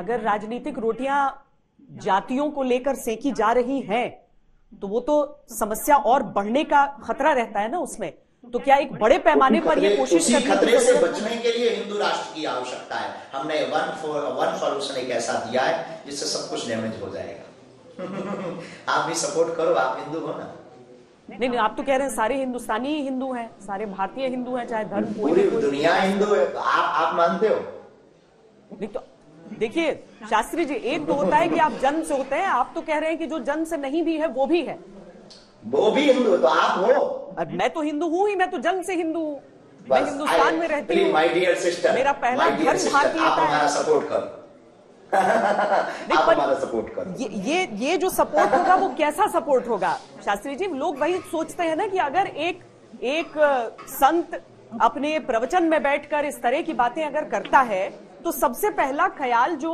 अगर राजनीतिक रोटियां जातियों को लेकर सेकी जा रही हैं तो वो तो समस्या और बढ़ने का खतरा रहता है ना उसमें। तो क्या एक बड़े पैमाने पर ये कोशिश करने की खतरे से बचने के लिए हिंदू राष्ट्र की आवश्यकता है। हमने वन सॉल्यूशन एक ऐसा दिया है जिससे सब कुछ डैमेज हो जाएगा। आप भी सपोर्ट करो, आप हिंदू हो ना। नहीं, आप तो कह रहे हैं सारे हिंदुस्तानी ही हिंदू हैं, सारे भारतीय हिंदू हैं, चाहे धर्म पूरी दुनिया हिंदू है। आप मानते हो? नहीं तो देखिए शास्त्री जी, एक तो होता है कि आप जन्म से होते हैं, आप तो कह रहे हैं कि जो जन्म से नहीं भी है वो भी है, वो भी हिंदू है, तो आप हो। मैं तो हिंदू हूं ही, मैं तो जन्म से हिंदू हूं, मैं हिंदुस्तान में रहती हूँ, माय डियर सिस्टर, मेरा पहला धर्म भारतीयता आप हमारा सपोर्ट करो। आप हमारा सपोर्ट करो। ये जो सपोर्ट होगा वो कैसा सपोर्ट होगा शास्त्री जी? लोग वही सोचते हैं ना कि अगर एक संत अपने प्रवचन में बैठकर इस तरह की बातें अगर करता है तो सबसे पहला ख्याल जो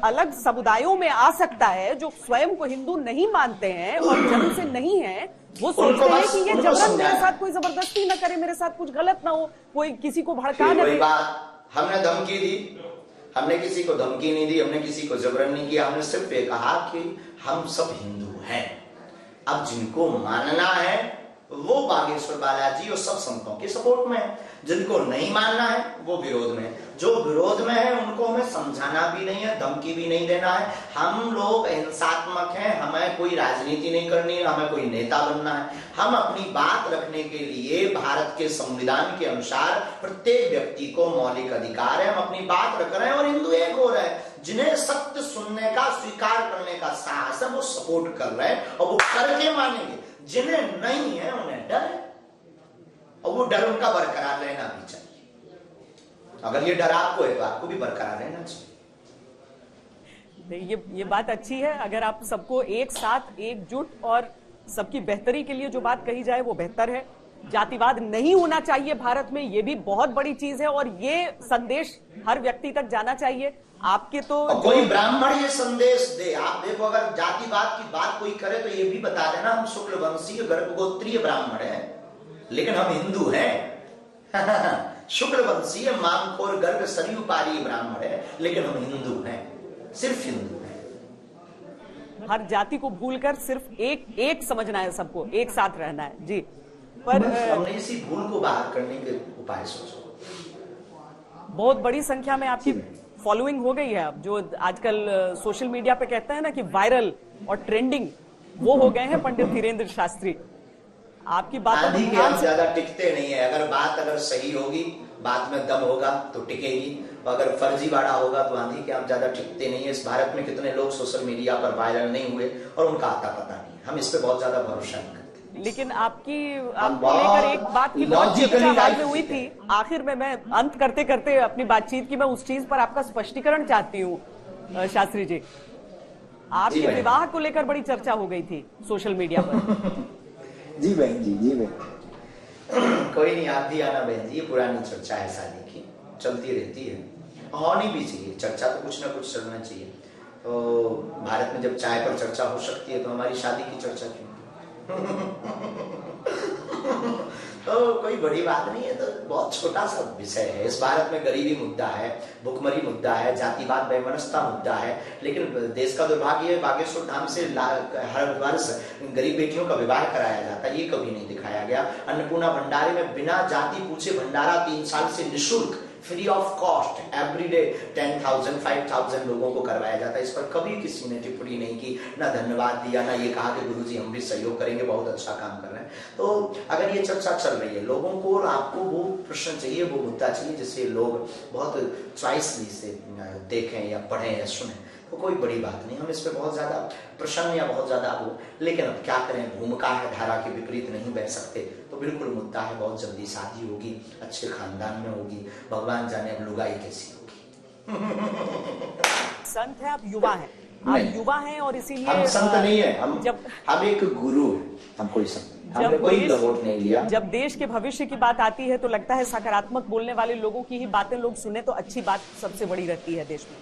अलग समुदायों में आ सकता है, जो स्वयं को हिंदू नहीं मानते हैं और जन्म से नहीं है, वो सोचते हैं कि ये जबरन मेरे साथ कोई जबरदस्ती ना करे, मेरे साथ कुछ गलत ना हो, कोई किसी को भड़का ना दे। हमने धमकी दी, हमने किसी को धमकी नहीं दी, हमने किसी को जबरन नहीं किया, हमने सिर्फ ये कहा कि हम सब हिंदू हैं। अब जिनको मानना है वो बागेश्वर बालाजी और सब संतों के सपोर्ट में है, जिनको नहीं मानना है वो विरोध में है। जो विरोध में है उनको हमें समझाना भी नहीं है, धमकी भी नहीं देना है। हम लोग हिंसात्मक हैं, हमें कोई राजनीति नहीं करनी है, हमें कोई नेता बनना है। हम अपनी बात रखने के लिए भारत के संविधान के अनुसार प्रत्येक व्यक्ति को मौलिक अधिकार है, हम अपनी बात रख रहे हैं और हिंदू एक हो रहे हैं। जिन्हें सत्य सुनने का, स्वीकार करने का साहस है वो सपोर्ट कर रहे हैं और वो करके मानेंगे। जिन्हें नहीं है उन्हें डर है और वो डर उनका बरकरार रहना भी चाहिए। अगर ये डर आपको है तो आपको भी बरकरार रहना चाहिए। ये बात अच्छी है, अगर आप सबको एक साथ एकजुट और सबकी बेहतरी के लिए जो बात कही जाए वो बेहतर है। जातिवाद नहीं होना चाहिए भारत में, ये भी बहुत बड़ी चीज है और ये संदेश हर व्यक्ति तक जाना चाहिए। आपके तो कोई ब्राह्मण ये संदेश दे, आप देखो, अगर जातिवाद की बात कोई करे तो ये भी बता देना हम शुक्ल वंशीय गर्भगोत्रीय ब्राह्मण हैं, लेकिन हम हिंदू हैं। शुक्ल वंशीय मांगखोर गर्भ सरयू पारी ब्राह्मण है, लेकिन हम हिंदू हैं, सिर्फ हिंदू हैं। हर जाति को भूलकर सिर्फ एक समझना है, सबको एक साथ रहना है जी। पर हमने इसी भूल को बाहर करने के उपाय सोचो। बहुत बड़ी संख्या में आपकी फॉलोइंग हो गई है। अब जो आजकल सोशल मीडिया पे कहते हैं ना कि वायरल और ट्रेंडिंग, वो हो गए हैं पंडित धीरेन्द्र शास्त्री। आपकी बात आंधी के हम ज्यादा टिकते नहीं है। अगर सही होगी, बात में दम होगा तो टिकेगी, अगर फर्जीवाड़ा होगा तो आंधी के हम ज्यादा टिकते नहीं है। इस भारत में कितने लोग सोशल मीडिया पर वायरल नहीं हुए और उनका आता पता नहीं, हम इस पे बहुत ज्यादा भरोसा नहीं करते। लेकिन आपको लेकर एक बात की बहुत चर्चा बाद में हुई थी। आखिर में मैं अंत करते करते अपनी बातचीत की मैं उस चीज पर आपका स्पष्टीकरण चाहती हूँ शास्त्री जी। आपके विवाह को लेकर बड़ी चर्चा हो गई थी सोशल मीडिया पर। जी बहन जी, जी बहन। कोई नहीं, आप भी आना बहन जी, ये पुरानी चर्चा है शादी की, चलती रहती है, होनी भी चाहिए चर्चा, तो कुछ ना कुछ चलना चाहिए। तो भारत में जब चाय पर चर्चा हो सकती है तो हमारी शादी की चर्चा क्यों? तो कोई बड़ी बात नहीं है, तो बहुत छोटा सा विषय है। इस भारत में गरीबी मुद्दा है, भुखमरी मुद्दा है, जातिवाद वैमनस्यता मुद्दा है, लेकिन देश का दुर्भाग्य है बागेश्वर धाम से हर वर्ष गरीब बेटियों का विवाह कराया जाता है, ये कभी नहीं दिखाया गया। अन्नपूर्णा भंडारे में बिना जाति पूछे भंडारा 3 साल से निःशुल्क, फ्री ऑफ कॉस्ट, एवरीडे 10,000 5,000 लोगों को करवाया जाता है। इस पर कभी किसी ने टिप्पणी नहीं की, ना धन्यवाद दिया, ना ये कहा कि गुरुजी हम भी सहयोग करेंगे, बहुत अच्छा काम कर रहे हैं। तो अगर ये चर्चा चल रही है, लोगों को और आपको वो प्रश्न चाहिए, वो मुद्दा चाहिए जिससे लोग बहुत चॉइसली से देखें या पढ़ें या सुने, तो कोई बड़ी बात नहीं। हम इस पर बहुत ज्यादा प्रसन्न या बहुत ज्यादा वो, लेकिन अब क्या करें, भूमिका है, धारा के विपरीत नहीं बह सकते। तो बिल्कुल मुद्दा है, बहुत जल्दी शादी होगी, अच्छे खानदान में होगी, भगवान जाने अब लुगाई कैसी होगी। संत है, आप युवा हैं, आप युवा हैं और इसीलिए हम संत नहीं है, हम एक गुरु है, हम कोई संत, हमने कोई वोट नहीं लिया। जब देश के भविष्य की बात आती है तो लगता है सकारात्मक बोलने वाले लोगों की ही बातें लोग सुने तो अच्छी बात सबसे बड़ी रहती है देश में।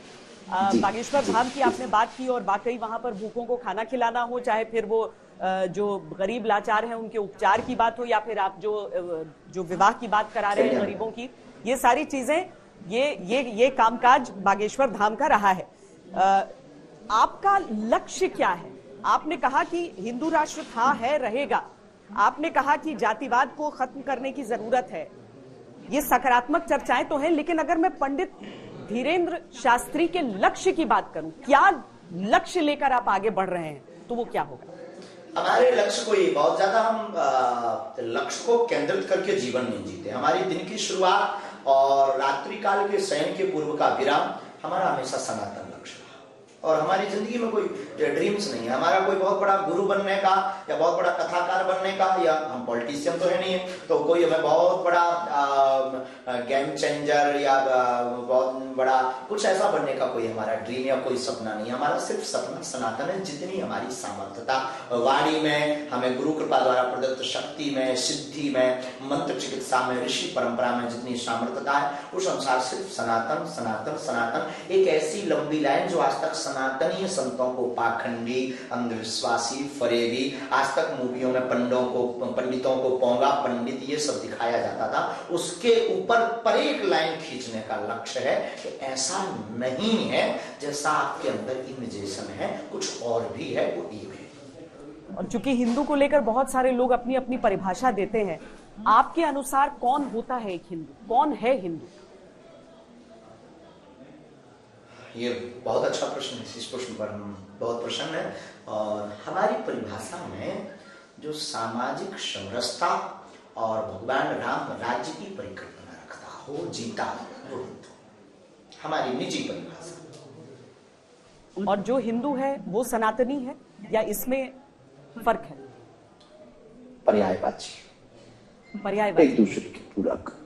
बागेश्वर धाम की आपने बात की और वाकई वहां पर भूखों को खाना खिलाना हो, चाहे फिर वो जो गरीब लाचार हैं उनके उपचार की बात हो, या फिर आप जो विवाह की बात करा रहे हैं गरीबों की, ये सारी चीजें ये कामकाज बागेश्वर धाम का रहा है। आपका लक्ष्य क्या है? आपने कहा कि हिंदू राष्ट्र था, है, रहेगा। आपने कहा कि जातिवाद को खत्म करने की जरूरत है। ये सकारात्मक चर्चाएं तो हैं, लेकिन अगर मैं पंडित धीरेन्द्र शास्त्री के लक्ष्य की बात करूं, क्या लक्ष्य लेकर आप आगे बढ़ रहे हैं, तो वो क्या होगा? हमारे लक्ष्य को ये बहुत ज्यादा हम लक्ष्य को केंद्रित करके जीवन नहीं जीते। हमारी दिन की शुरुआत और रात्रि काल के शयन के पूर्व का विराम हमारा हमेशा सनातन लक्ष्य रहा। और हमारी जिंदगी में कोई ड्रीम्स नहीं है। हमारा कोई बहुत बड़ा गुरु बनने का या बहुत बड़ा कथाकार बनने का, या हम पॉलिटिशियन तो है नहीं है, तो कोई हमें बहुत बड़ा गेम चेंजर या बहुत बड़ा कुछ ऐसा बनने का कोई हमारा ड्रीम या कोई सपना नहीं है। हमारा सिर्फ सपना सनातन है। जितनी हमारी सामर्थ्यता, वाणी में हमें गुरु कृपा द्वारा प्रदत्त शक्ति में, सिद्धि में, मंत्र चिकित्सा में, ऋषि परंपरा में जितनी सामर्थ्यता है, उस अनुसार सिर्फ सनातन सनातन सनातन। एक ऐसी लंबी लाइन जो आज तक सनातनीय संतों को पाखंडी, अंधविश्वासी, फरेबी, आज तक मूवियों में पंडितों को पोंगा पंडित ये सब दिखाया जाता था, उसके ऊपर पर एक लाइन खींचने का लक्ष्य है कि ऐसा नहीं है जैसा आपके अंदर इमेजिनेशन है, कुछ और भी है, वो ये है। और चूंकि हिंदू को लेकर बहुत सारे लोग अपनी अपनी परिभाषा देते हैं, आपके अनुसार कौन होता है एक हिंदू? कौन है हिंदू? ये बहुत अच्छा प्रश्न है। इस प्रश्न पर हम बहुत प्रसन्न है। और हमारी परिभाषा में जो सामाजिक समरसता और भगवान राम राज्य की परिकल्पना रखता हो, जीता हो, वो हिंदू हमारी निजी परिभाषा। और जो हिंदू है वो सनातनी है, या इसमें फर्क है? पर्यायवाची, पर्यायवाची, एक दूसरे के पूरक।